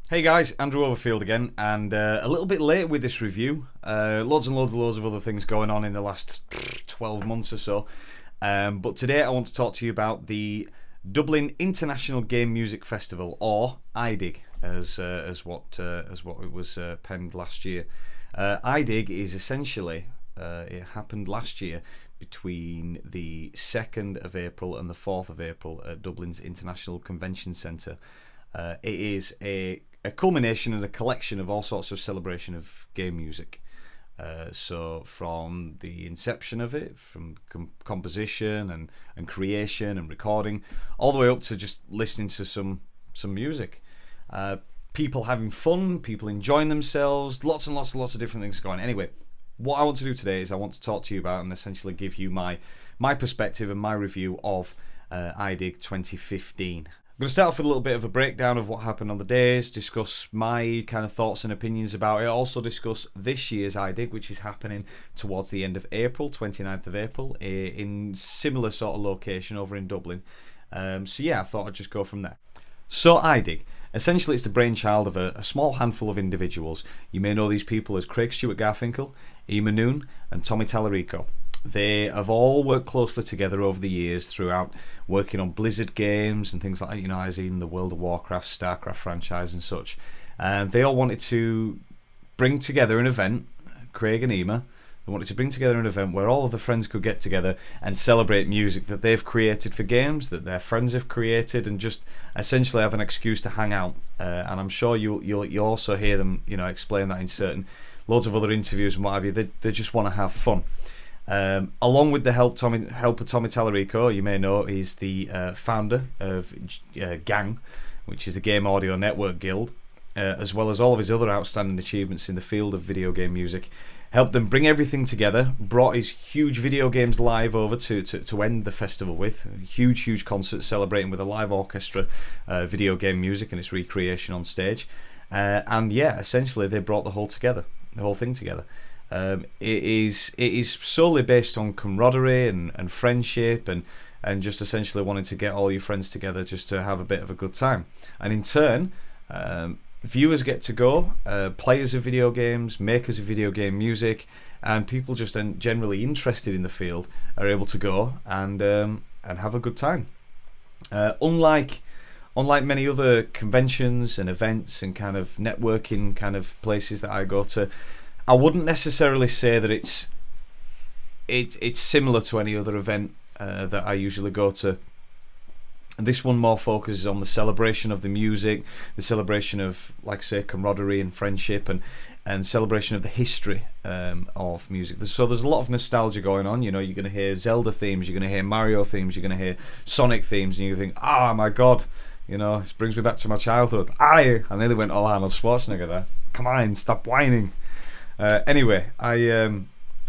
Hey guys, Andrew Overfield again, and a little bit late with this review. Loads and loads of other things going on in the last 12 months or so. But today I want to talk to you about the Dublin International Game Music Festival, or iDIG, as what it was penned last year. iDIG is essentially it happened last year between the 2nd of April and the 4th of April at Dublin's International Convention Centre. It is a culmination and a collection of all sorts of celebration of game music. So from the inception of it, from composition and creation and recording, all the way up to just listening to some music. People having fun, people enjoying themselves, lots and lots of different things going on. Anyway, what I want to do today is I want to talk to you about and essentially give you my perspective and my review of iDIG 2015. I'm going to start off with a little bit of a breakdown of what happened on the days, discuss my kind of thoughts and opinions about it, also discuss this year's iDIG, which is happening towards the end of April, 29th of April, in similar sort of location over in Dublin. So yeah, I thought I'd just go from there. So iDIG, essentially it's the brainchild of a small handful of individuals. You may know these people as Craig Stewart Garfinkel, Emma Noon and Tommy Tallarico. They have all worked closely together over the years throughout working on Blizzard games and things like that, as in the World of Warcraft, StarCraft franchise and such. And they all wanted to bring together an event, Craig and Emma, they wanted to bring together an event where all of the friends could get together and celebrate music that they've created for games, that their friends have created, and just essentially have an excuse to hang out. And I'm sure you'll also hear them, explain that in certain loads of other interviews and what have you. They just want to have fun. Along with the help of Tommy Tallarico, you may know he's the founder of GANG, which is the Game Audio Network Guild, as well as all of his other outstanding achievements in the field of video game music. Helped them bring everything together, brought his huge video games live over to end the festival with. A huge concert celebrating with a live orchestra video game music and its recreation on stage. And yeah, essentially they brought the whole thing together. It is solely based on camaraderie and friendship and just essentially wanting to get all your friends together just to have a bit of a good time. And in turn, viewers get to go, players of video games, makers of video game music, and people just generally interested in the field are able to go and have a good time. Unlike many other conventions and events and kind of networking kind of places that I go to, I wouldn't necessarily say that it's similar to any other event that I usually go to. This one more focuses on the celebration of the music, the celebration of, like I say, camaraderie and friendship, and celebration of the history of music. So there's a lot of nostalgia going on. You're going to hear Zelda themes, you're going to hear Mario themes, you're going to hear Sonic themes, and you think, oh my god, this brings me back to my childhood. I nearly went all Arnold Schwarzenegger there. Come on, stop whining. Anyway, I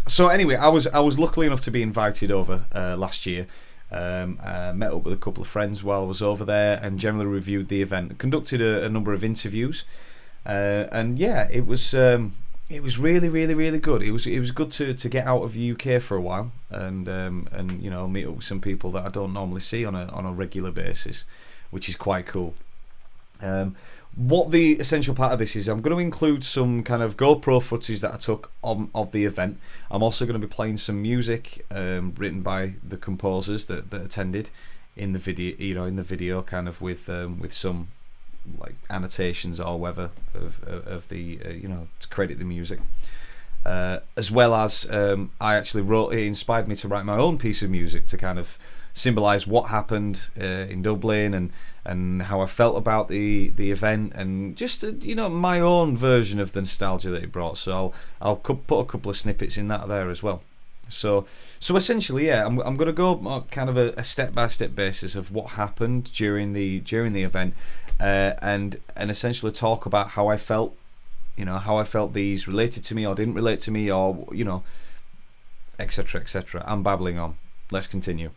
was lucky enough to be invited over last year. I met up with a couple of friends while I was over there and generally reviewed the event. Conducted a number of interviews, and yeah, it was really good. It was good to get out of the UK for a while and meet up with some people that I don't normally see on a regular basis, which is quite cool. What the essential part of this is, I'm going to include some kind of GoPro footage that I took of the event. I'm also going to be playing some music written by the composers that attended in the video, kind of with some like annotations or whatever of the to credit the music. As well as I actually it inspired me to write my own piece of music to kind of symbolise what happened in Dublin and how I felt about the event, and just my own version of the nostalgia that it brought. So I'll put a couple of snippets in that there as well. So essentially, yeah, I'm going to go on kind of a step-by-step basis of what happened during the event, and essentially talk about how I felt, how I felt these related to me or didn't relate to me, or etc. I'm babbling on. Let's continue.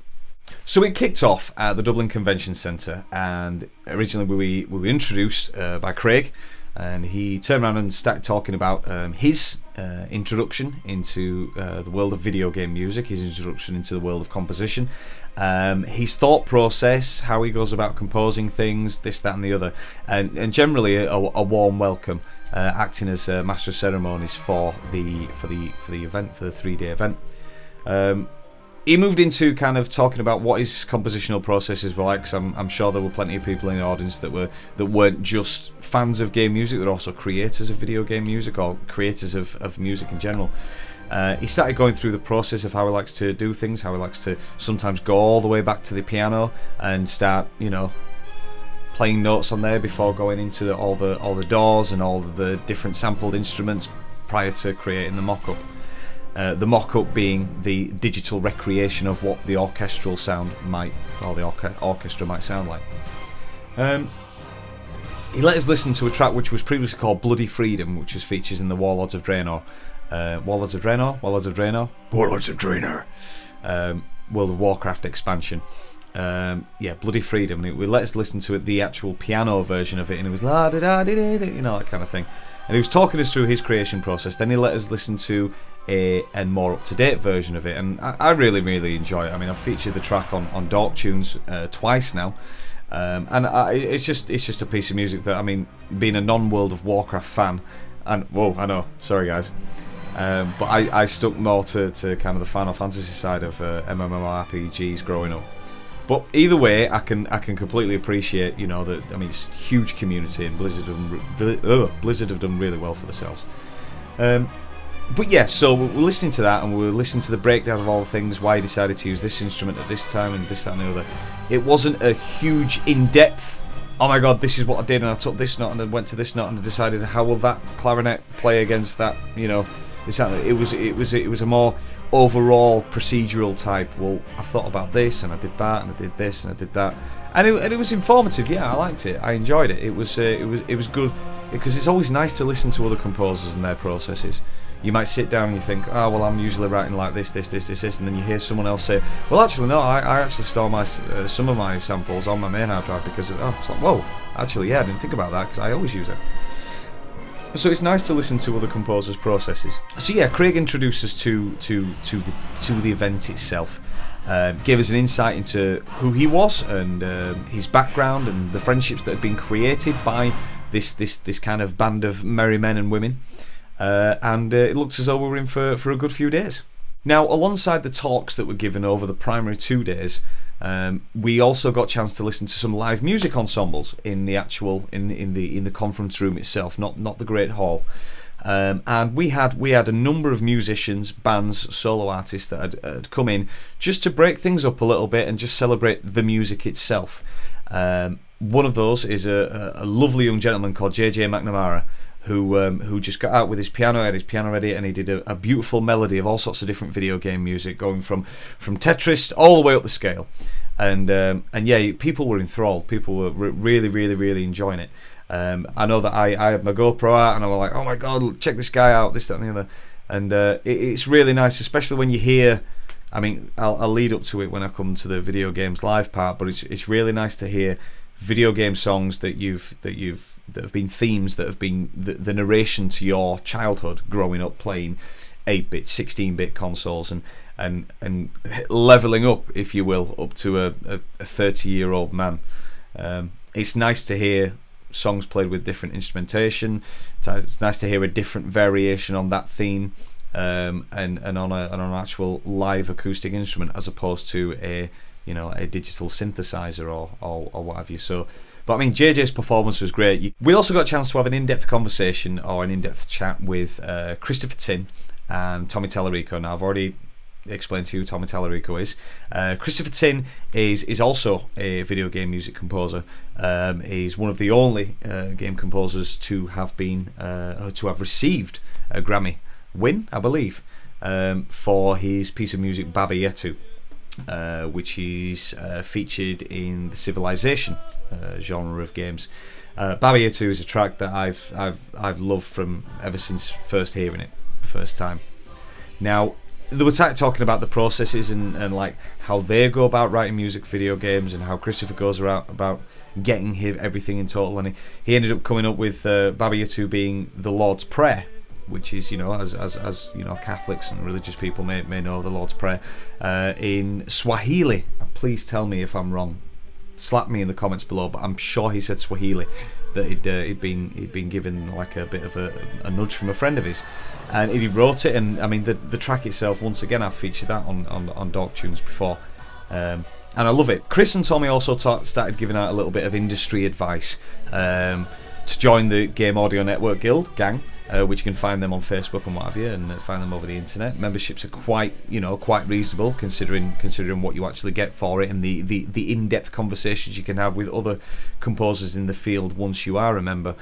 So it kicked off at the Dublin Convention Centre, and originally we were introduced by Craig, and he turned around and started talking about his introduction into the world of video game music, his introduction into the world of composition, his thought process, how he goes about composing things, this, that, and the other, and generally a warm welcome, acting as master of ceremonies for the event, for the 3-day event. He moved into kind of talking about what his compositional processes were like, because I'm sure there were plenty of people in the audience that weren't just fans of game music, but also creators of video game music, or creators of music in general. He started going through the process of how he likes to do things, how he likes to sometimes go all the way back to the piano and start, playing notes on there before going into all the doors and all the different sampled instruments prior to creating the mock-up. The mock-up being the digital recreation of what the orchestral sound might, or the orchestra might sound like. He let us listen to a track which was previously called Bloody Freedom, which was features in the Warlords of Draenor. Warlords of Draenor? World of Warcraft expansion. Bloody Freedom. And we let us listen to it, the actual piano version of it, and it was la da da da da, that kind of thing. And he was talking us through his creation process. Then he let us listen to a more up-to-date version of it, and I really, really enjoy it. I mean, I've featured the track on Dork Tunes twice now, and it's just a piece of music that, I mean, being a non-World of Warcraft fan, and whoa, I know, sorry guys, but I stuck more to kind of the Final Fantasy side of MMORPGs growing up. But either way, I can completely appreciate, that, I mean, it's a huge community, and Blizzard have done really well for themselves. But yeah, so we're listening to that, and we're listening to the breakdown of all the things, why he decided to use this instrument at this time, and this, that, and the other. It wasn't a huge, in-depth, oh my god, this is what I did, and I took this note, and I went to this note, and I decided how will that clarinet play against that, this, that. It was a more overall procedural type. Well, I thought about this, and I did that, and I did this, and I did that, and it was informative. Yeah, I liked it. I enjoyed it. It was good, because it's always nice to listen to other composers and their processes. You might sit down and you think, oh well, I'm usually writing like this, and then you hear someone else say, well, actually no, I actually store my some of my samples on my main hard drive because it's like, whoa, actually yeah, I didn't think about that because I always use it. So it's nice to listen to other composers' processes. So yeah, Craig introduced us to the event itself, gave us an insight into who he was and his background and the friendships that had been created by this kind of band of merry men and women. And it looks as though we were in for a good few days. Now, alongside the talks that were given over the primary 2 days, we also got a chance to listen to some live music ensembles in the actual in the conference room itself, not the Great Hall. And we had a number of musicians, bands, solo artists that had come in just to break things up a little bit and just celebrate the music itself. One of those is a lovely young gentleman called JJ McNamara, who just got out with his piano, had his piano ready, and he did a beautiful melody of all sorts of different video game music, going from Tetris all the way up the scale, and yeah, people were enthralled. People were really, really, really enjoying it. I know that I had my GoPro out, and I was like, oh my god, check this guy out, this, that, and the other, and it's really nice, especially when you hear. I mean, I'll lead up to it when I come to the video games live part, but it's really nice to hear video game songs that have been themes that have been the narration to your childhood growing up playing 8-bit, 16-bit consoles and leveling up, if you will, up to a 30-year-old man. It's nice to hear songs played with different instrumentation. It's nice to hear a different variation on that theme, and on an actual live acoustic instrument as opposed to a digital synthesizer or what have you. So, but I mean, JJ's performance was great. We also got a chance to have an in-depth conversation or an in-depth chat with Christopher Tin and Tommy Tallarico. Now, I've already explained to you who Tommy Tallarico is. Christopher Tin is also a video game music composer. He's one of the only game composers to have received a Grammy win, I believe, for his piece of music Baba Yetu, which is featured in the Civilization genre of games. Baba Yetu is a track that I've loved from ever since first hearing it the first time. Now, they were talking about the processes and like how they go about writing music video games, and how Christopher goes around about getting everything in total, and he ended up coming up with Babayatu being the Lord's Prayer, which is, as you know, Catholics and religious people may know the Lord's Prayer in Swahili. Please tell me if I'm wrong. Slap me in the comments below, but I'm sure he said Swahili, that he'd been given like a bit of a nudge from a friend of his, and he wrote it. And I mean, the track itself, once again, I've featured that on Dog Tunes before, and I love it. Chris and Tommy also started giving out a little bit of industry advice to join the Game Audio Network Guild gang, which you can find them on Facebook and what have you, and find them over the internet. Memberships are quite reasonable considering what you actually get for it, and the in-depth conversations you can have with other composers in the field once you are a member.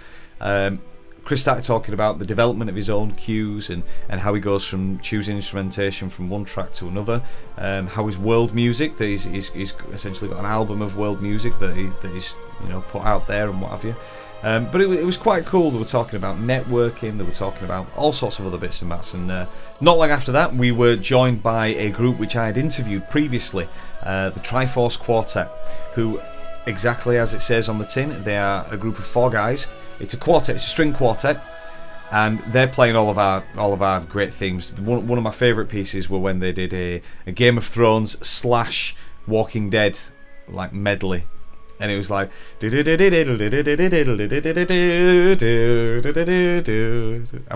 Chris started talking about the development of his own cues and how he goes from choosing instrumentation from one track to another, how his world music, that he's essentially got an album of world music that he's put out there and what have you. But it was quite cool. They were talking about networking, they were talking about all sorts of other bits and bats, and not long after that we were joined by a group which I had interviewed previously, the Triforce Quartet, who, exactly as it says on the tin, they are a group of 4 guys. It's a quartet, it's a string quartet, and they're playing all of our great themes. One of my favourite pieces were when they did a Game of Thrones / Walking Dead like medley. And it was like, I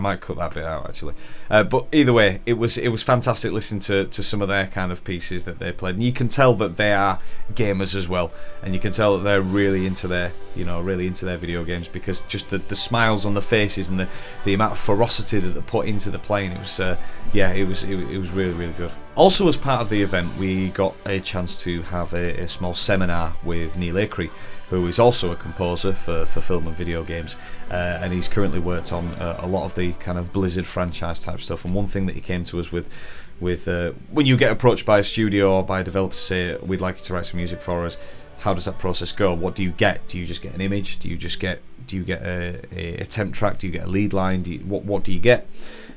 might cut that bit out actually, but either way, it was fantastic listening to some of their kind of pieces that they played, and you can tell that they are gamers as well, and you can tell that they're really into their video games, because just the smiles on the faces and the amount of ferocity that they put into the playing, it was really, really good. Also, as part of the event, we got a chance to have a small seminar with Neil Acree, who is also a composer for film and video games, and he's currently worked on a lot of the kind of Blizzard franchise type stuff. And one thing that he came to us with when you get approached by a studio or by a developer to say, we'd like you to write some music for us, how does that process go? What do you get? Do you just get an image? Do you get a temp track? Do you get a lead line? What do you get?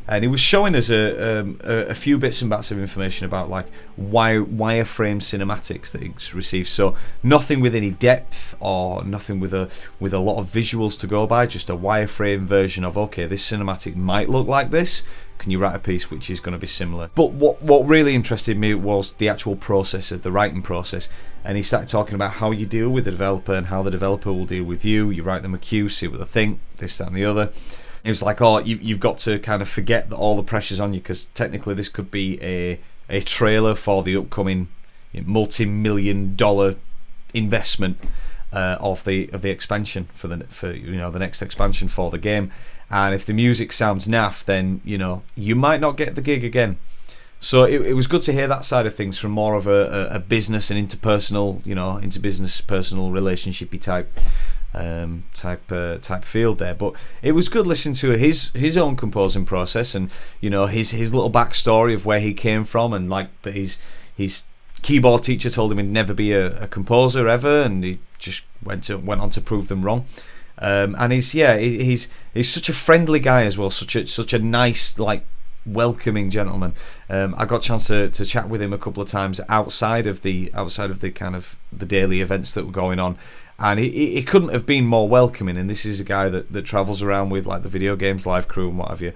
And he was showing us a few bits and bats of information about like wireframe cinematics that he's received. So nothing with any depth or nothing with a lot of visuals to go by, just a wireframe version of, okay, this cinematic might look like this. Can you write a piece which is going to be similar? But what really interested me was the actual process of the writing process. And he started talking about how you deal with the developer and how the developer will deal with you. You write them a cue, see what they think, this, that, and the other. It was like, you've got to kind of forget that all the pressure's on you, because technically this could be a trailer for the upcoming multi-million-dollar investment of the expansion for the next expansion for the game. And if the music sounds naff, then you might not get the gig again. So it was good to hear that side of things from more of a business and interpersonal, personal relationshipy type field there. But it was good listening to his own composing process, and his little backstory of where he came from, and like that his keyboard teacher told him he'd never be a composer ever, and he just went on to prove them wrong. And he's such a friendly guy as well, such a nice, like, welcoming gentleman. I got a chance to chat with him a couple of times outside of the kind of the daily events that were going on, and he couldn't have been more welcoming. And this is a guy that travels around with like the video games live crew and what have you,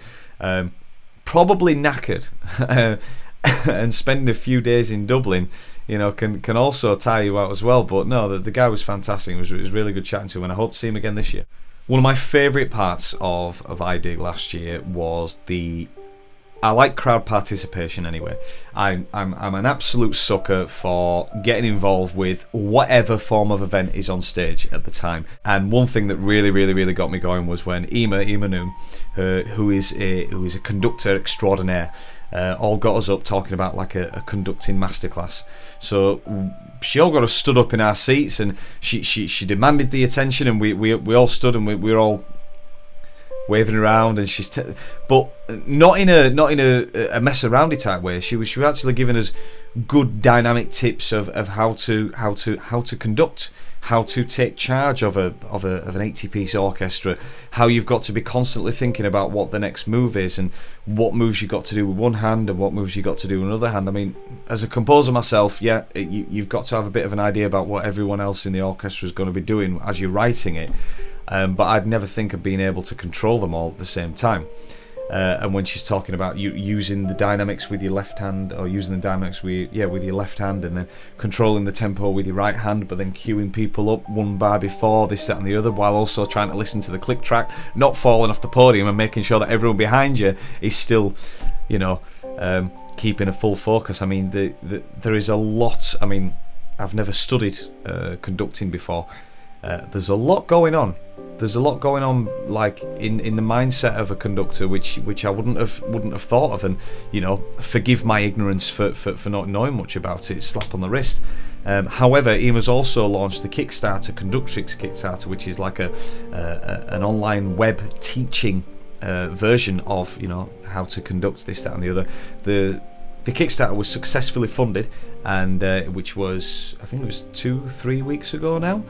probably knackered and spending a few days in Dublin can also tire you out as well. But no, the guy was fantastic. It was really good chatting to him, and I hope to see him again this year. One of my favourite parts of iDIG last year was I like crowd participation anyway. I'm an absolute sucker for getting involved with whatever form of event is on stage at the time. And one thing that really got me going was when Ima Noon, who is a conductor extraordinaire, all got us up talking about like a conducting masterclass. So she all got us stood up in our seats, and she demanded the attention, and we all stood, and we're all waving around, and but not in a mess aroundy type way. She was actually giving us good dynamic tips of how to conduct, how to take charge of an 80-piece orchestra, how you've got to be constantly thinking about what the next move is, and what moves you've got to do with one hand and what moves you've got to do with another hand. I mean, as a composer myself, you've got to have a bit of an idea about what everyone else in the orchestra is going to be doing as you're writing it, but I'd never think of being able to control them all at the same time. And when she's talking about you using the dynamics with your left hand, or using the dynamics with your left hand, and then controlling the tempo with your right hand, but then cueing people up one bar before this, that and the other, while also trying to listen to the click track, not falling off the podium, and making sure that everyone behind you is still, keeping a full focus. I mean, there is a lot. I mean, I've never studied conducting before. There's a lot going on. There's a lot going on, like in the mindset of a conductor, which I wouldn't have thought of, and forgive my ignorance for not knowing much about it. Slap on the wrist. However, Emma's also launched the Kickstarter, Conductrix Kickstarter, which is like an online web teaching version of how to conduct this, that, and the other. The Kickstarter was successfully funded, and which was, I think it was 2-3 weeks ago now.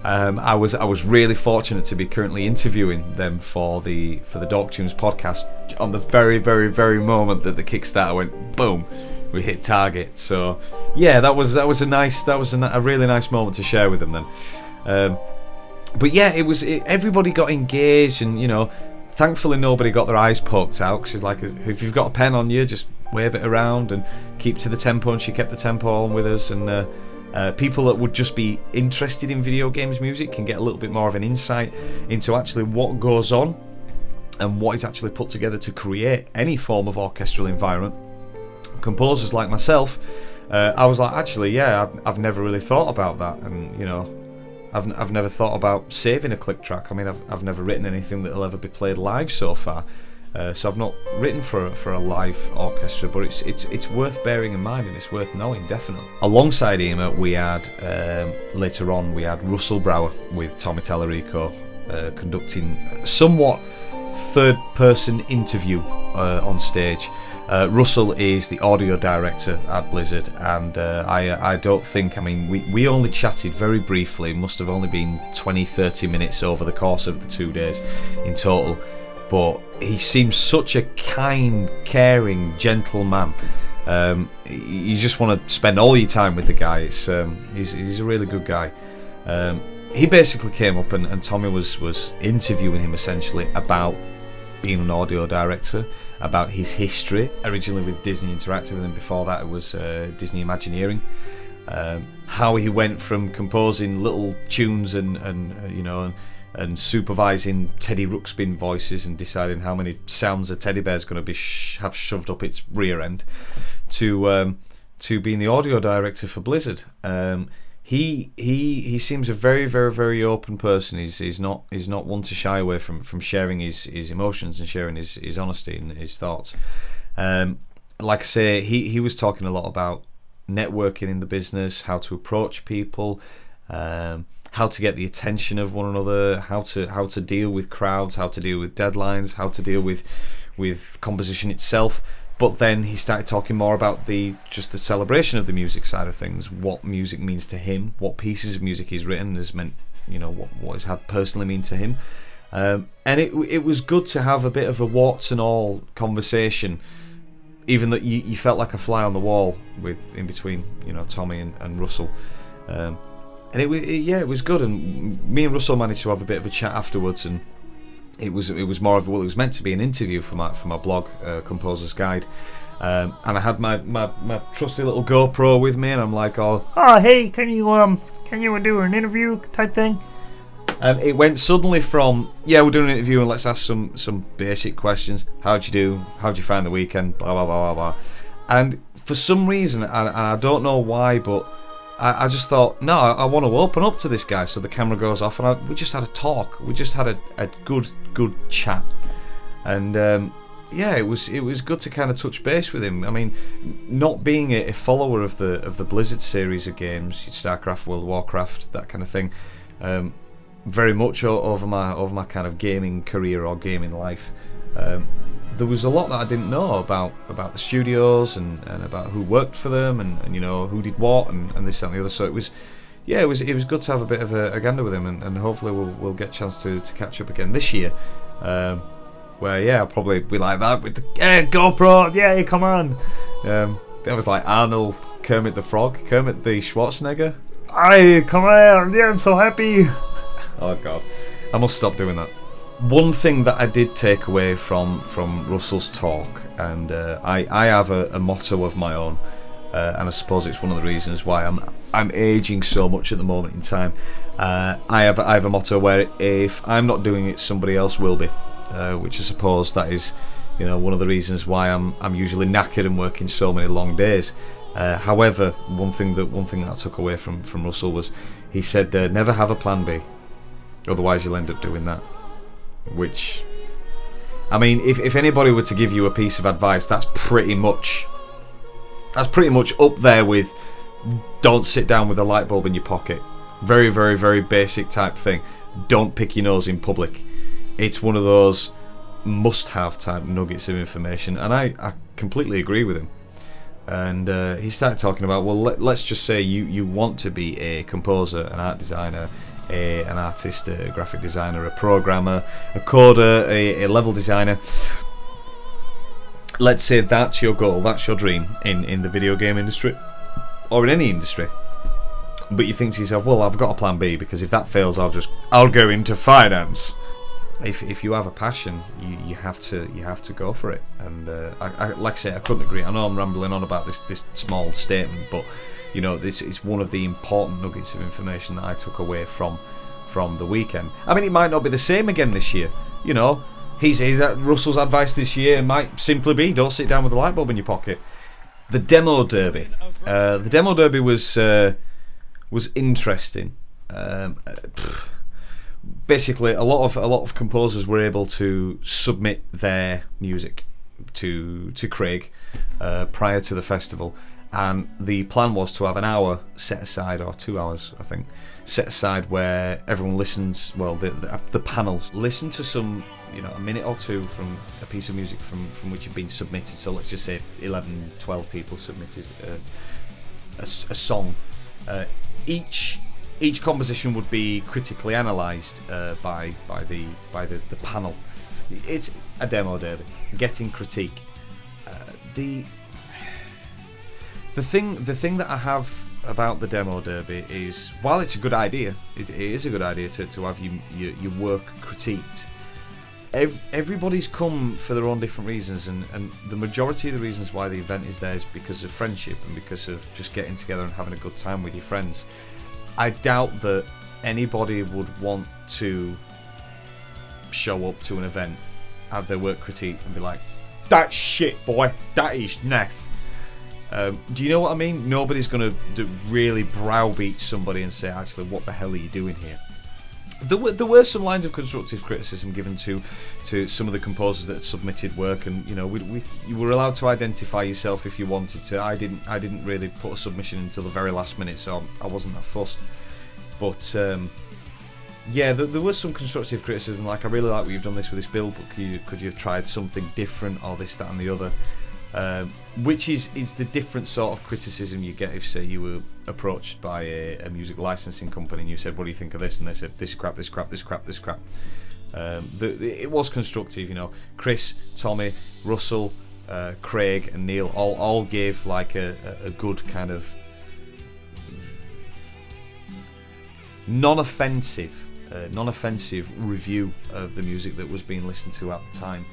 I was really fortunate to be currently interviewing them for the Dork Tunes podcast on the very, very, very moment that the Kickstarter went boom, we hit target. So yeah, that was a really nice moment to share with them then. But yeah, everybody got engaged, and thankfully nobody got their eyes poked out. She's like, if you've got a pen on you, just wave it around and keep to the tempo, and she kept the tempo on with us. And people that would just be interested in video games music can get a little bit more of an insight into actually what goes on and what is actually put together to create any form of orchestral environment. Composers like myself, I was like, actually, yeah, I've never really thought about that, and I've never thought about saving a click track. I mean, I've never written anything that'll ever be played live so far. So I've not written for a live orchestra, but it's worth bearing in mind, and it's worth knowing, definitely. Alongside Emma, we had later on Russell Brower with Tommy Tallarico conducting somewhat third-person interview on stage. Russell is the audio director at Blizzard, and I don't think, I mean, we only chatted very briefly. It must have only been 20-30 minutes over the course of the 2 days in total. But he seems such a kind, caring, gentle man. You just want to spend all your time with the guy. He's a really good guy. He basically came up, and Tommy was interviewing him essentially about being an audio director, about his history, originally with Disney Interactive, and then before that it was Disney Imagineering. How he went from composing little tunes and supervising Teddy Ruxpin voices and deciding how many sounds a teddy bear's going to be have shoved up its rear end, to being the audio director for Blizzard. He seems a very, very, very open person. He's not one to shy away from sharing his emotions and sharing his honesty and his thoughts. Like I say, he was talking a lot about networking in the business, how to approach people, how to get the attention of one another, how to deal with crowds, how to deal with deadlines, how to deal with composition itself. But then he started talking more about the celebration of the music side of things, what music means to him, what pieces of music he's written has meant, what it's had personally mean to him. And it was good to have a bit of a warts and all conversation, even that you felt like a fly on the wall in between Tommy and Russell. And it was good, and me and Russell managed to have a bit of a chat afterwards, and it was more of it was meant to be an interview for my blog, Composer's Guide, and I had my trusty little GoPro with me, and I'm like, oh hey, can you do an interview type thing? And it went suddenly from we're doing an interview and let's ask some basic questions. How'd you do? How'd you find the weekend? Blah blah blah blah blah. And for some reason, and I don't know why, but I just thought, no, I want to open up to this guy. So the camera goes off, and we just had a talk. We just had a good chat, and it was good to kind of touch base with him. I mean, not being a follower of the Blizzard series of games, StarCraft, World of Warcraft, that kind of thing. very much over my kind of gaming career or gaming life, there was a lot that I didn't know about the studios and about who worked for them and you know who did what and this and the other. So it was good to have a bit of a gander with him, and hopefully we'll get a chance to catch up again this year. Where I'll probably be like that with the GoPro, come on. That was like Arnold, Kermit the Frog, Kermit the Schwarzenegger. Aye, come on, yeah, I'm so happy. Oh god, I must stop doing that. One thing that I did take away from Russell's talk, and I have a motto of my own, and I suppose it's one of the reasons why I'm aging so much at the moment in time. I have a motto where if I'm not doing it, somebody else will be, which I suppose that is, you know, one of the reasons why I'm usually knackered and working so many long days. However, one thing that I took away from Russell was he said never have a plan B, otherwise you'll end up doing that. Which, I mean, if anybody were to give you a piece of advice, that's pretty much up there with don't sit down with a light bulb in your pocket. Very, very, very basic type thing. Don't pick your nose in public. It's one of those must-have type nuggets of information, and I completely agree with him. And he started talking about, well, let's just say you want to be a composer, an art designer, an artist, a graphic designer, a programmer, a coder, a level designer. Let's say that's your goal, that's your dream in the video game industry or in any industry. But you think to yourself, well, I've got a plan B, because if that fails, I'll go into finance. If you have a passion, you have to go for it. And I like I say, I couldn't agree. I know I'm rambling on about this small statement, but you know, this is one of the important nuggets of information that I took away from the weekend. I mean, it might not be the same again this year. You know, Russell's advice this year might simply be don't sit down with a light bulb in your pocket. The demo derby. The demo derby was interesting. Basically, a lot of composers were able to submit their music to Craig prior to the festival, and the plan was to have an hour set aside, or 2 hours, I think, set aside where everyone listens. Well, the panels listen to some, you know, a minute or two from a piece of music from which had been submitted. So let's just say 11, 12 people submitted a song. Each composition would be critically analysed by the panel. It's a demo derby, getting critique. The thing that I have about the demo derby is, while it's a good idea, it is a good idea to have your work critiqued. Everybody's come for their own different reasons, and the majority of the reasons why the event is there is because of friendship and because of just getting together and having a good time with your friends. I doubt that anybody would want to show up to an event, have their work critiqued and be like, that's shit, boy, that is naff. Do you know what I mean? Nobody's going to really browbeat somebody and say, actually, what the hell are you doing here? There were some lines of constructive criticism given to some of the composers that had submitted work, and you know, you were allowed to identify yourself if you wanted to. I didn't really put a submission until the very last minute, so I wasn't that fussed. But yeah, there was some constructive criticism, like, I really like what you've done this with this build, but could you have tried something different, or this, that, and the other. Which is the different sort of criticism you get if, say, you were approached by a music licensing company and you said, what do you think of this? And they said, this crap, this crap, this crap, this crap. It was constructive, you know. Chris, Tommy, Russell, Craig and Neil all gave like a good kind of non-offensive review of the music that was being listened to at the time.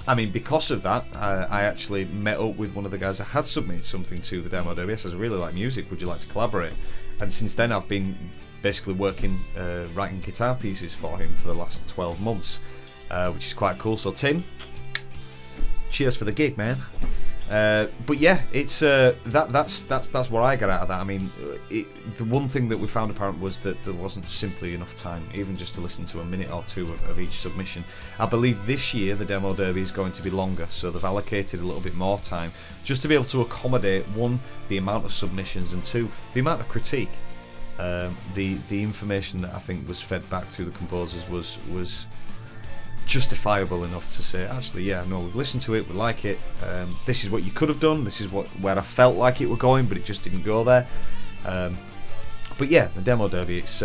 I mean, because of that, I actually met up with one of the guys that had submitted something to the demo derby. I said, I really like music, would you like to collaborate? And since then I've been basically working, writing guitar pieces for him for the last 12 months, which is quite cool. So Tim, cheers for the gig, man. But yeah, it's that's what I got out of that. I mean, the one thing that we found apparent was that there wasn't simply enough time, even just to listen to a minute or two of each submission. I believe this year the demo derby is going to be longer, so they've allocated a little bit more time just to be able to accommodate, one, the amount of submissions, and two, the amount of critique. the information that I think was fed back to the composers was justifiable enough to say, actually, yeah, no, we've listened to it, we like it. This is what you could have done. This is where I felt like it were going, but it just didn't go there. But yeah, the demo derby. It's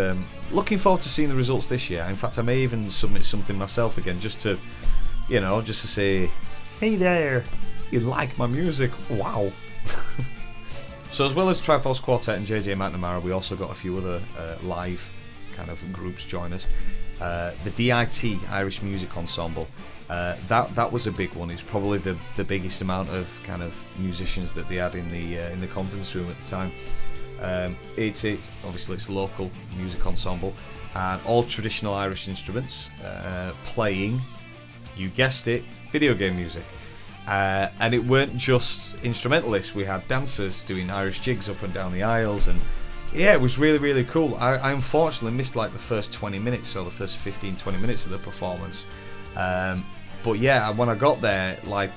looking forward to seeing the results this year. In fact, I may even submit something myself again, just to say, hey there, you like my music? Wow. So as well as Triforce Quartet and JJ McNamara, we also got a few other live kind of groups join us. The DIT, Irish Music Ensemble, that was a big one. It's probably the biggest amount of kind of musicians that they had in the conference room at the time. It's obviously it's a local music ensemble, and all traditional Irish instruments playing, you guessed it, video game music. And it weren't just instrumentalists. We had dancers doing Irish jigs up and down the aisles, and yeah, it was really, really cool. I unfortunately missed like the first 20 minutes or the first 15-20 minutes of the performance. But yeah, when I got there, like,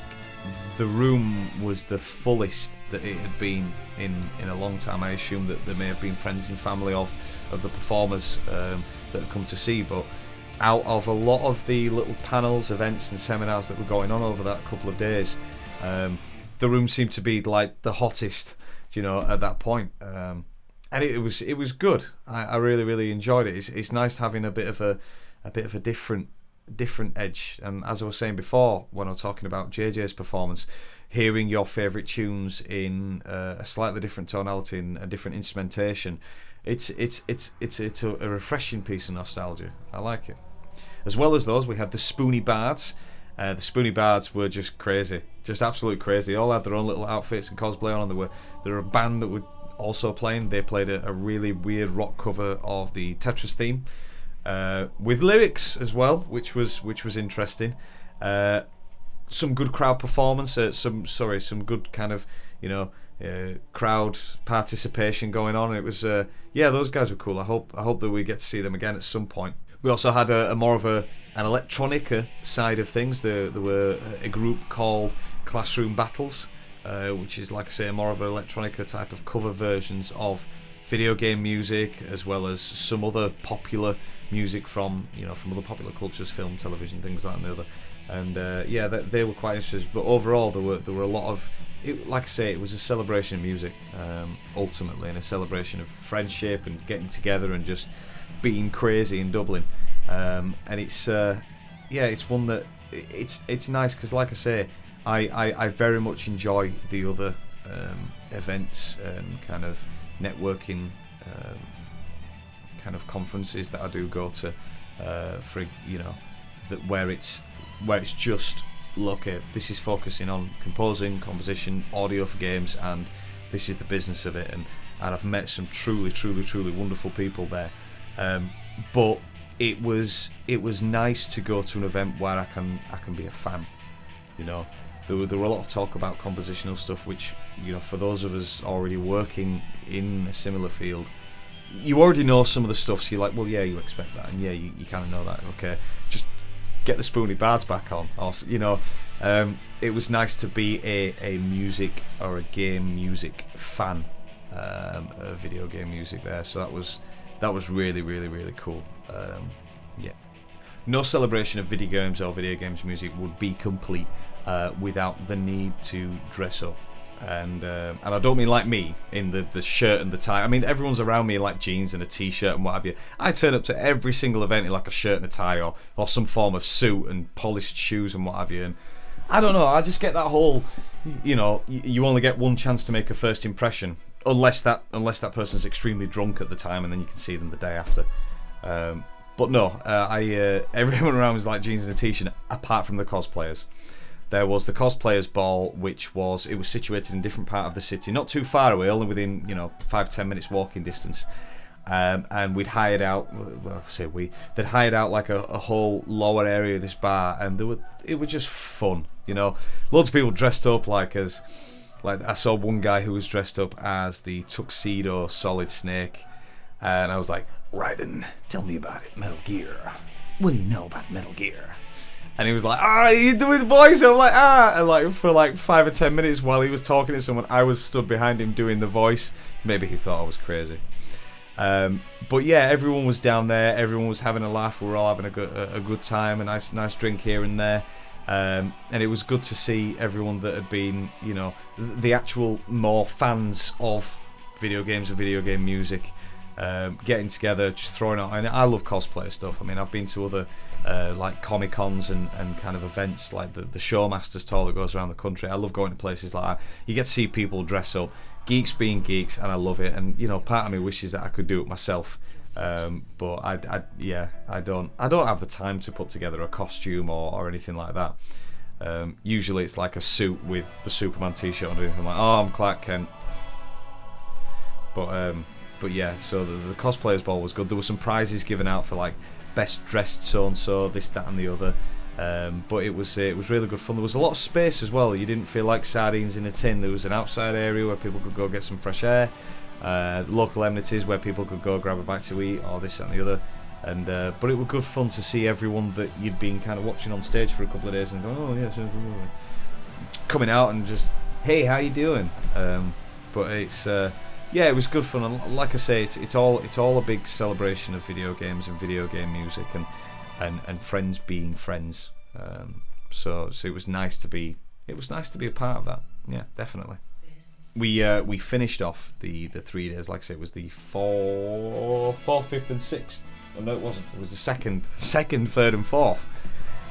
the room was the fullest that it had been in a long time. I assume that there may have been friends and family of the performers that had come to see, but out of a lot of the little panels, events and seminars that were going on over that couple of days, the room seemed to be like the hottest, at that point. And it was good. I really, really enjoyed it. It's nice having a bit of a different edge. And as I was saying before, when I was talking about JJ's performance, hearing your favourite tunes in a slightly different tonality and a different instrumentation, it's a refreshing piece of nostalgia. I like it. As well as those, we had the Spoony Bards. The Spoony Bards were just crazy, just absolutely crazy. They all had their own little outfits and cosplay on, and they were a band that were also playing. They played a really weird rock cover of the Tetris theme, with lyrics as well, which was interesting. Some good crowd performance, some good kind of crowd participation going on. It was those guys were cool. I hope that we get to see them again at some point. We also had a more of an electronica side of things. There were a group called Classroom Battles, which is, like I say, more of an electronica type of cover versions of video game music, as well as some other popular music from other popular cultures, film, television, things like that and the other. And they were quite interesting. But overall, there were a lot of like I say, it was a celebration of music, ultimately, and a celebration of friendship and getting together and just being crazy in Dublin. And it's one that it's nice because, like I say, I very much enjoy the other events and kind of networking kind of conferences that I do go to, for that where it's just, look, this is focusing on composition, audio for games, and this is the business of it. And I've met some truly wonderful people there. But it was nice to go to an event where I can be a fan. There were a lot of talk about compositional stuff, which, for those of us already working in a similar field, you already know some of the stuff, so you're like, well, yeah, you expect that, and yeah, you kind of know that. Okay, just get the Spoony Bards back on. Also, it was nice to be a music or a game music fan of video game music there. So that was really, really, really cool. No celebration of video games or video games music would be complete without the need to dress up. And I don't mean like me in the shirt and the tie. I mean, everyone's around me in like jeans and a t-shirt and what have you. I turn up to every single event in like a shirt and a tie or some form of suit and polished shoes and what have you. And I don't know, I just get that whole, you only get one chance to make a first impression, unless that person's extremely drunk at the time, and then you can see them the day after. But no, everyone around was like jeans and a t-shirt, apart from the cosplayers. There was the cosplayers ball, which was situated in a different part of the city, not too far away, only within 5-10 minutes walking distance. And we'd hired out, they'd hired out like a whole lower area of this bar, and it was just fun, Loads of people dressed up like I saw one guy who was dressed up as the Tuxedo Solid Snake, and I was like, Raiden, tell me about it, Metal Gear. What do you know about Metal Gear? And he was like, you do his voice. And I'm like, and like for like 5 or 10 minutes while he was talking to someone, I was stood behind him doing the voice. Maybe he thought I was crazy. But yeah, everyone was down there. Everyone was having a laugh. We were all having a good time. A nice drink here and there. And it was good to see everyone that had been, you know, the actual more fans of video games and video game music, getting together, just throwing out. And I love cosplay stuff. I mean, I've been to other like Comic Cons and kind of events like the Showmasters tour that goes around the country. I love going to places like that. You get to see people dress up, geeks being geeks, and I love it. And you know, part of me wishes that I could do it myself. But I don't have the time to put together a costume or anything like that. Usually it's like a suit with the Superman t-shirt on it. I'm like, oh, I'm Clark Kent. But yeah, so the cosplayers ball was good. There were some prizes given out for like best dressed so and so, this, that, and the other. But it was really good fun. There was a lot of space as well. You didn't feel like sardines in a tin. There was an outside area where people could go get some fresh air. Local amenities where people could go grab a bite to eat, or this, that, and the other. And but it was good fun to see everyone that you'd been kind of watching on stage for a couple of days and going, oh yeah, coming out and just, hey, how you doing? But it's yeah, it was good fun. And like I say, it's all a big celebration of video games and video game music and friends being friends. So it was nice to be a part of that. Yeah, definitely. We finished off the 3 days. Like I say, it was the 4th, 5th, and 6th. Oh, no, it wasn't. It was the second, 3rd, and 4th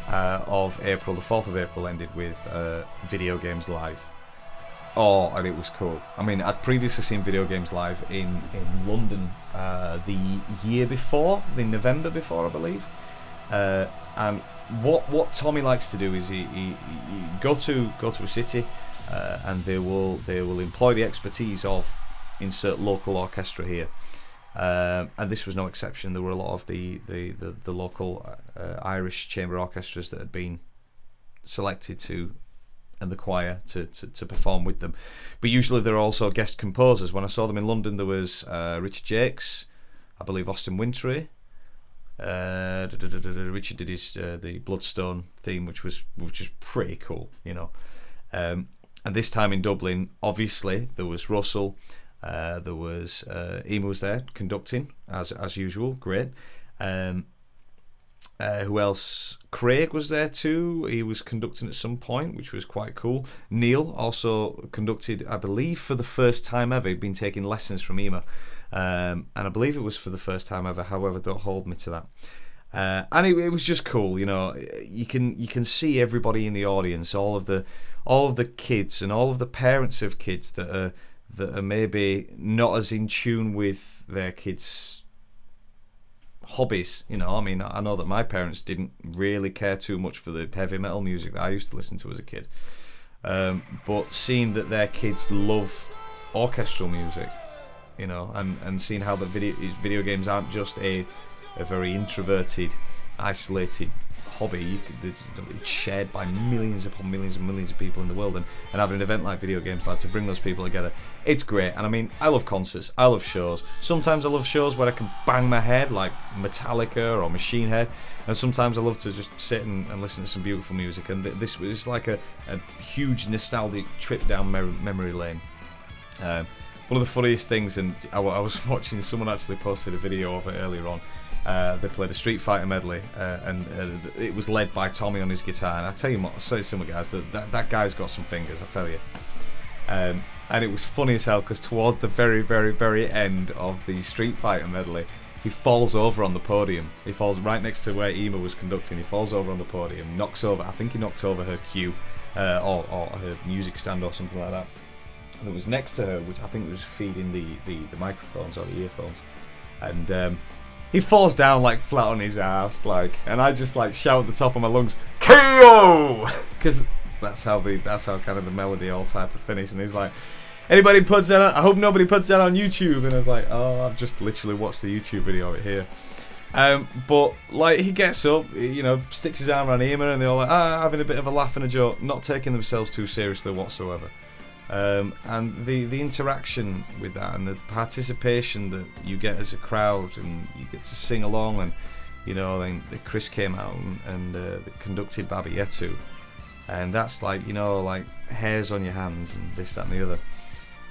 of April. The 4th of April ended with Video Games Live. Oh, and it was cool. I mean, I'd previously seen Video Games Live in London the year before, the November before, I believe. And what Tommy likes to do is he go to a city, and they will employ the expertise of insert local orchestra here. And this was no exception. There were a lot of the local Irish chamber orchestras that had been selected to, and the choir to perform with them. But usually there are also guest composers. When I saw them in London, there was Richard Jakes, I believe Austin Wintory. Richard did his the Bloodstone theme, which was pretty cool, you know. And this time in Dublin, obviously there was Russell. There was Emma was there conducting as usual, great. Who else? Craig was there too. He was conducting at some point, which was quite cool. Neil also conducted, I believe, for the first time ever. He'd been taking lessons from Emma, and I believe it was for the first time ever. However, don't hold me to that. And it was just cool, you know. You can see everybody in the audience, all of the kids and all of the parents of kids that are maybe not as in tune with their kids' hobbies, you know. I mean, I know that my parents didn't really care too much for the heavy metal music that I used to listen to as a kid, but seeing that their kids love orchestral music, you know, and seeing how the video games aren't just a very introverted, isolated hobby. It's shared by millions upon millions and millions of people in the world, and having an event like Video Games Live to bring those people together, it's great. And I mean, I love concerts, I love shows. Sometimes I love shows where I can bang my head like Metallica or Machine Head, and sometimes I love to just sit and listen to some beautiful music. And this was like a huge nostalgic trip down memory lane. One of the funniest things, and I was watching, someone actually posted a video of it earlier on. They played a Street Fighter medley, and it was led by Tommy on his guitar. And I tell you what, I'll say some guys, that guy's got some fingers, I tell you. And it was funny as hell, because towards the very, very, very end of the Street Fighter medley, he falls over on the podium. He falls right next to where Ema was conducting. He falls over on the podium, knocks over, I think he knocked over her cue, or her music stand or something like that. And it was next to her, which I think was feeding the microphones or the earphones. And he falls down like flat on his ass, like, and I just like shout at the top of my lungs, KO! Because that's how kind of the melody all type of finish. And he's like, anybody puts that on? I hope nobody puts that on YouTube. And I was like, oh, I've just literally watched the YouTube video of it here. But like, he gets up, you know, sticks his arm around Ema, and they're all like, having a bit of a laugh and a joke, not taking themselves too seriously whatsoever. And the interaction with that, and the participation that you get as a crowd, and you get to sing along, and you know, then Chris came out and conducted Baba Yetu, and that's like, you know, like hairs on your hands and this, that, and the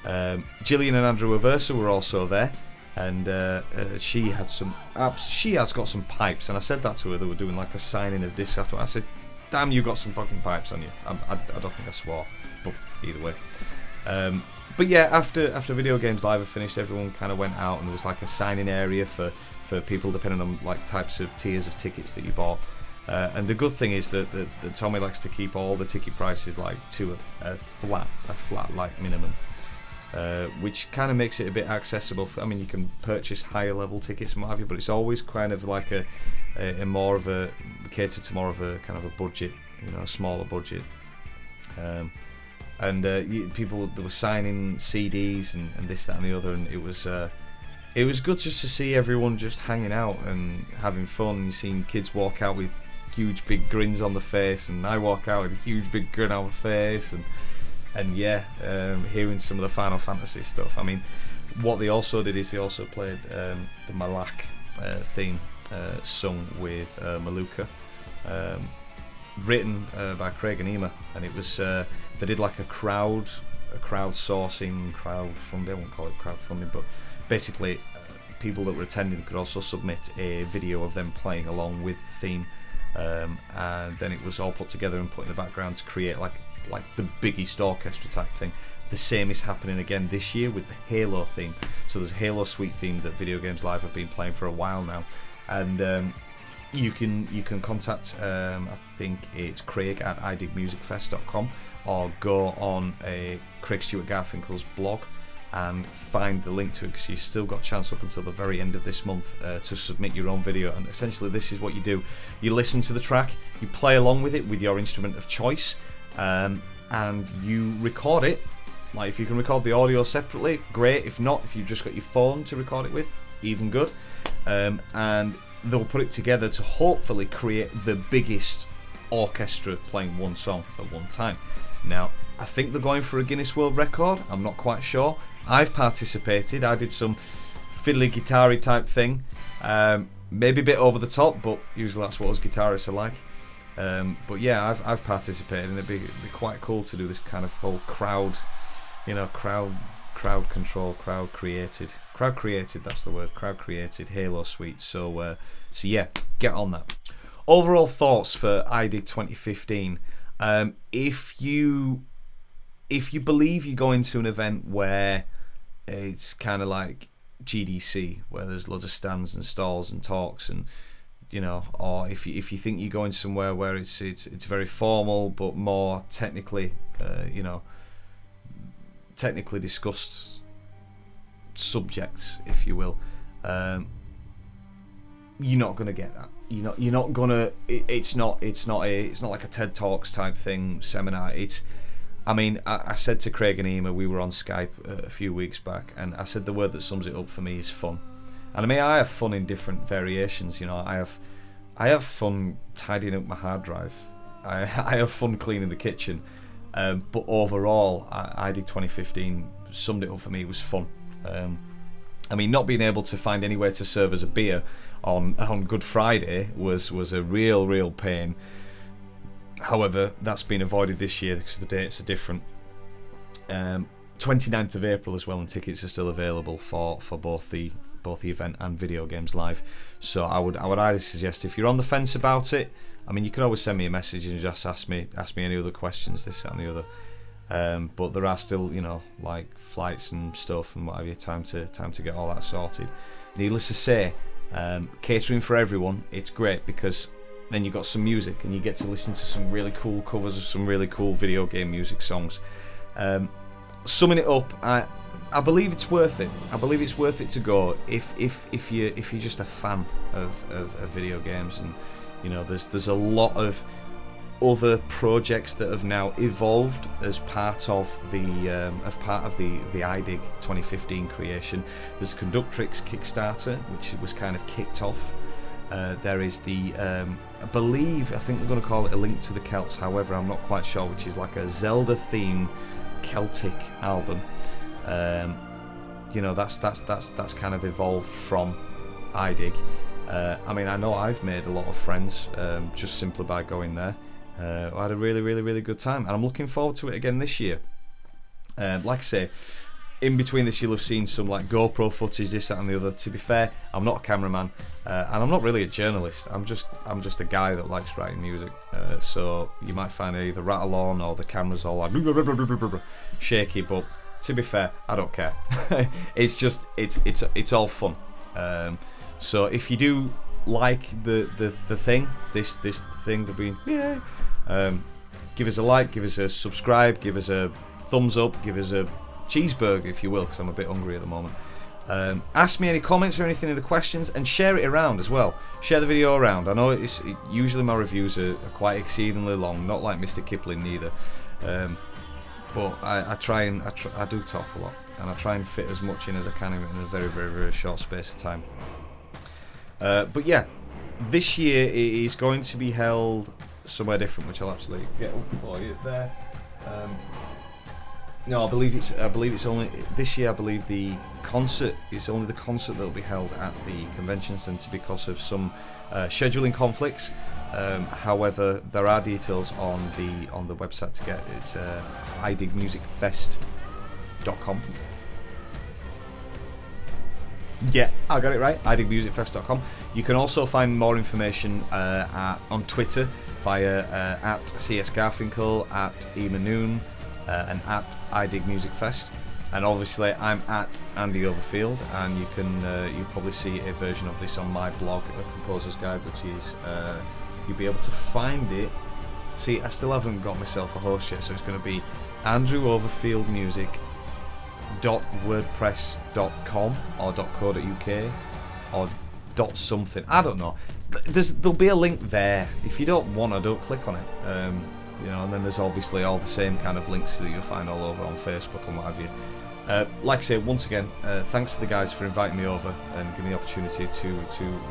other. Gillian and Andrew Aversa were also there. and she has got some pipes, and I said that to her. They were doing like a signing of discs after. I said, "Damn, you got some fucking pipes on you." I don't think I swore, but either way. But yeah, after Video Games Live had finished, everyone kind of went out, and there was like a signing area for people depending on like types of tiers of tickets that you bought. And the good thing is that Tommy likes to keep all the ticket prices like to a flat like minimum, which kind of makes it a bit accessible. I mean, you can purchase higher level tickets and what have you, but it's always kind of like a more of a catered to more of a kind of a budget, a smaller budget. People that were signing CDs and this, that, and the other, and it was good just to see everyone just hanging out and having fun. You've seen kids walk out with huge big grins on the face, and I walk out with a huge big grin on my face, and hearing some of the Final Fantasy stuff. I mean, what they also did is they also played the Malak theme sung with Maluka, written by Craig and Ema, and it was they did like a crowdsourcing, crowdfunding. I won't call it crowdfunding, but basically people that were attending could also submit a video of them playing along with the theme, and then it was all put together and put in the background to create like the biggest orchestra type thing. The same is happening again this year with the Halo theme. So there's a Halo Suite theme that Video Games Live have been playing for a while now, and you can contact I think it's Craig at iDIGmusicfest.com, or go on Craig Stewart Garfinkel's blog and find the link to it, because you've still got a chance up until the very end of this month to submit your own video. And essentially this is what you do: you listen to the track, you play along with it with your instrument of choice, and you record it. Like, if you can record the audio separately, great. If not, if you've just got your phone to record it with, even good. And they'll put it together to hopefully create the biggest orchestra playing one song at one time. Now, I think they're going for a Guinness World Record. I'm not quite sure. I've participated. I did some fiddly guitar-y type thing. Maybe a bit over the top, but usually that's what us guitarists are like. But yeah, I've participated, and it'd be quite cool to do this kind of whole crowd control, crowd created, that's the word, crowd created Halo Suite. So yeah, get on that. Overall thoughts for iDIG 2015. If you believe you're going to an event where it's kind of like GDC, where there's loads of stands and stalls and talks, and or if you think you're going somewhere where it's very formal but more technically technically discussed subjects, if you will, you're not going to get that. You're not gonna. It's not like a TED Talks type thing, seminar. I said to Craig and Ema, we were on Skype a few weeks back, and I said the word that sums it up for me is fun. And I mean, I have fun in different variations. I have fun tidying up my hard drive. I have fun cleaning the kitchen. But overall, iDIG 2015 summed it up for me. It was fun. I mean, not being able to find anywhere to serve as a beer on Good Friday was a real pain. However, that's been avoided this year because the dates are different. 29th of April as well, and tickets are still available for both the event and Video Games Live. So I would either suggest, if you're on the fence about it, I mean, you can always send me a message and just ask me any other questions, this, that, and the other. But there are still, like flights and stuff and whatever, time to get all that sorted. Needless to say, catering for everyone, it's great, because then you've got some music and you get to listen to some really cool covers of some really cool video game music songs. Summing it up, I believe it's worth it. I believe it's worth it to go if you're just a fan of video games, and there's a lot of other projects that have now evolved as part of the iDIG 2015 creation. There's Conductrix Kickstarter, which was kind of kicked off. There is the I think they're going to call it A Link to the Celts. However, I'm not quite sure, which is like a Zelda themed Celtic album. That's kind of evolved from iDIG. I mean, I know I've made a lot of friends just simply by going there. I had a really good time, and I'm looking forward to it again this year. Like I say, in between this, you'll have seen some like GoPro footage, this, that, and the other. To be fair, I'm not a cameraman, and I'm not really a journalist. I'm just a guy that likes writing music. So you might find it either rattle on or the camera's all like shaky. But to be fair, I don't care. It's just it's all fun. So if you do like the thing, this thing to be, give us a like, give us a subscribe, give us a thumbs up, give us a cheeseburger if you will, because I'm a bit hungry at the moment. Ask me any comments or anything in the questions, and share it around as well. Share the video around. I know usually my reviews are quite exceedingly long, not like Mr. Kipling neither, but I do talk a lot, and I try and fit as much in as I can in a very, very, very short space of time. But yeah, this year it is going to be held somewhere different, which I'll actually get up for you there. No, I believe it's only this year. I believe the concert is only the concert that will be held at the convention centre because of some scheduling conflicts. However, there are details on the website to get. It's iDIGmusicfest.com. Yeah, I got it right. iDIGmusicfest.com. You can also find more information on Twitter via at CS Garfinkel, at Emanoon, and at iDIGmusicfest. And obviously, I'm at Andy Overfield, and you can you'll probably see a version of this on my blog, The Composer's Guide, which is you'll be able to find it. See, I still haven't got myself a host yet, so it's going to be andrewoverfieldmusic.wordpress.com or .co.uk or .something. I don't know. There'll be a link there. If you don't want to, don't click on it. And then there's obviously all the same kind of links that you'll find all over on Facebook and what have you. Like I say, once again, thanks to the guys for inviting me over and giving me the opportunity to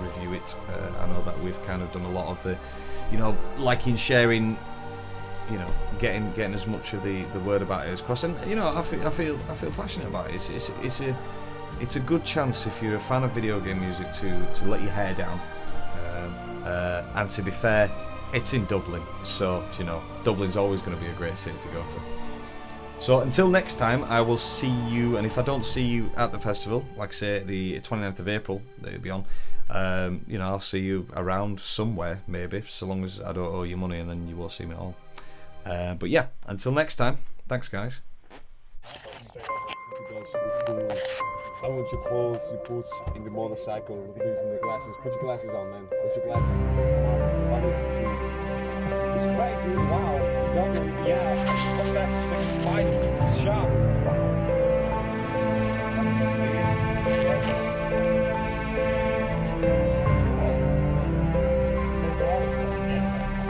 review it. I know that we've kind of done a lot of the, liking, sharing, getting as much of the word about it as possible. And I feel passionate about it. It's a good chance if you're a fan of video game music to let your hair down. And to be fair, it's in Dublin, so Dublin's always going to be a great city to go to. So until next time, I will see you, and if I don't see you at the festival, like I say, the 29th of April that it'll be on, I'll see you around somewhere, maybe, so long as I don't owe you money, and then you will see me at all. But yeah, until next time, thanks guys. How much your clothes you put in the motorcycle, look at these in the glasses. Put your glasses on then. Put your glasses. It's crazy, wow. Dublin, yeah. What's that? Big spike. It's sharp. Wow.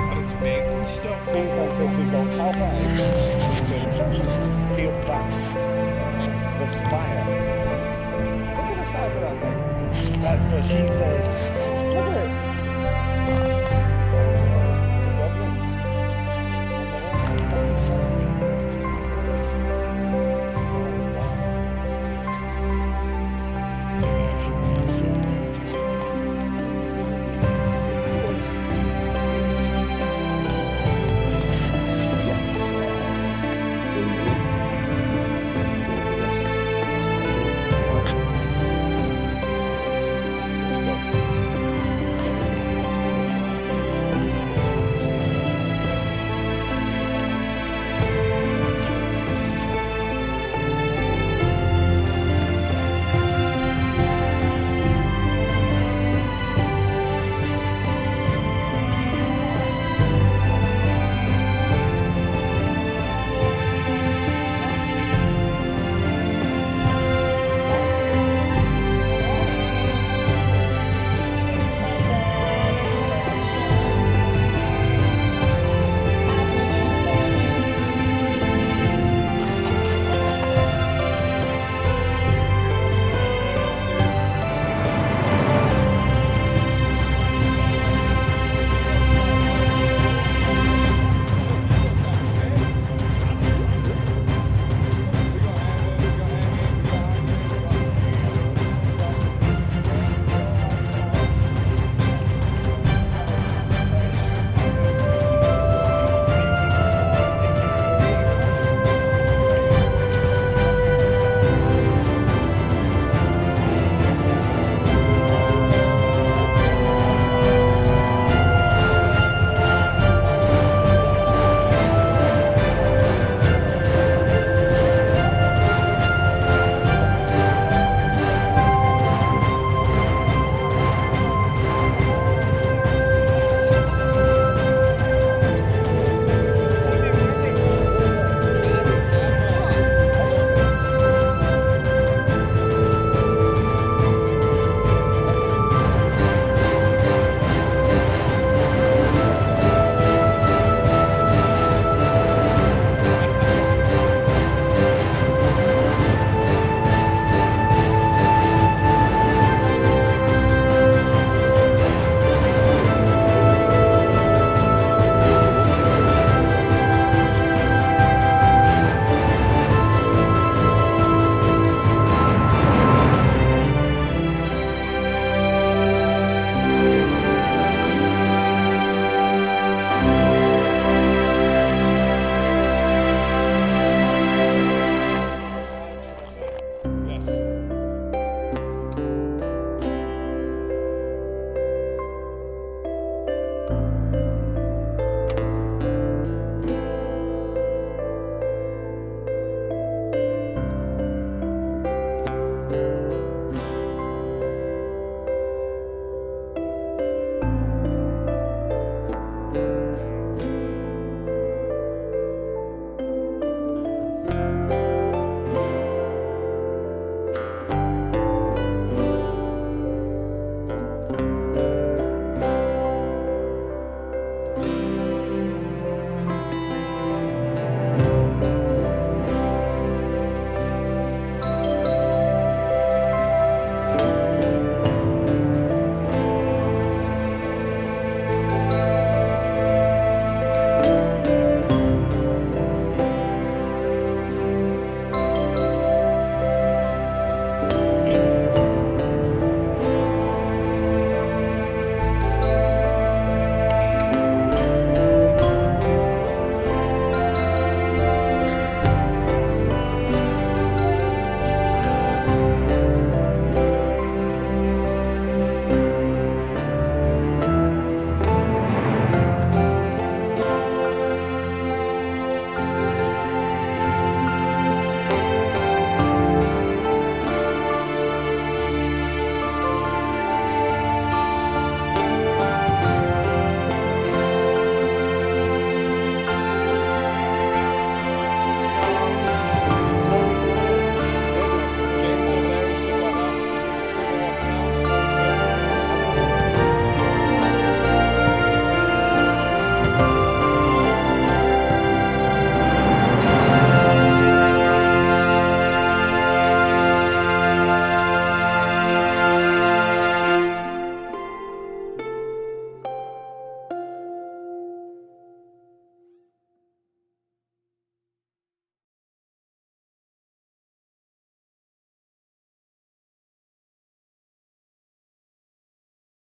And it's made from stuff. Being consistent goes how far? Peel back. The spire. Look at the size of that thing. That's what she said.